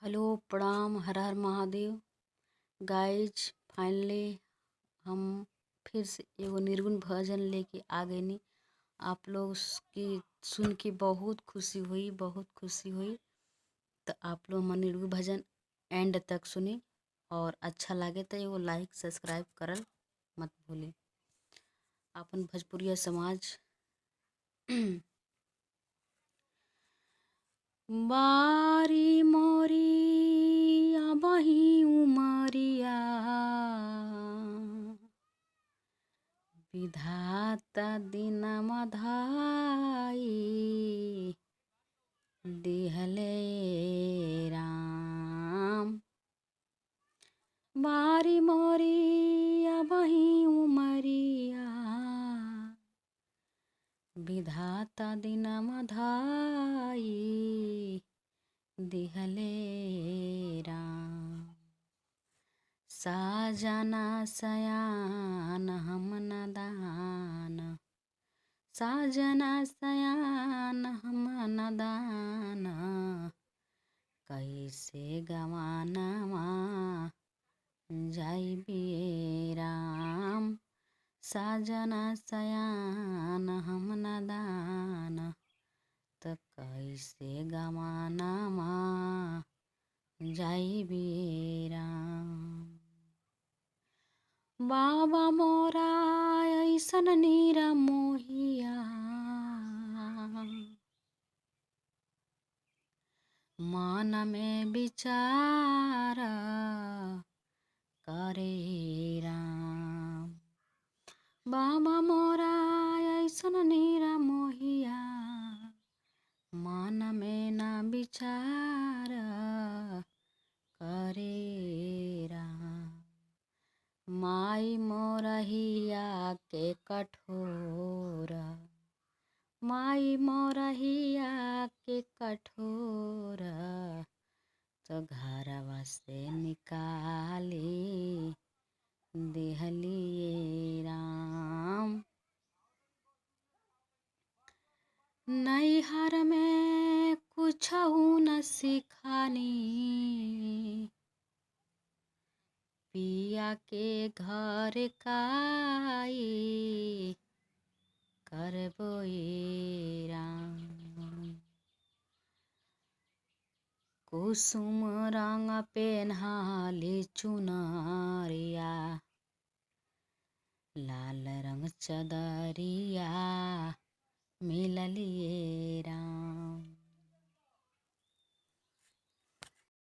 Hello, प्रणाम, हर हर Mahadev. Guys, finally हम फिर से एगो निर्गुण भजन लेके आ गए। आप लोग की सुन के बहुत खुशी हुई, बहुत खुशी हुई। तो आप लोग हमारे निर्गुण भजन एंड तक सुनी और अच्छा लगे तो एगो लाइक सब्सक्राइब करल मत भूली। अपन भोजपुरिया समाज बारी मोरी अबही उमरिया विधाता दिनमा धाई दिहले राम। बारी मोरी अबही उमरिया विधाता दिनमा धाई दिहले राम। साजना सयान हम नदान, साजना सयान हम नदान, कैसे गवानावा जाइबे राम। साजना सयान हम नदान, तो कैसे गवानावा जाइबे राम। बाबा मोरा ऐसन नीरा मोहिया मन में विचार करे राम। बाबा मोरा ऐसन नीरा मोहिया मन में ना विचार करे राम। माई मोरहिया के कठोर, माई मोरहिया के कठोर, तो घरवा से निकाली देहलिए राम। नैहर में कुछहु न सिखानी, पिया के घर काई करबो राम। कुसुम रंग पेन्हाली चुनरिया, लाल रंग चदरिया मिललिए राम।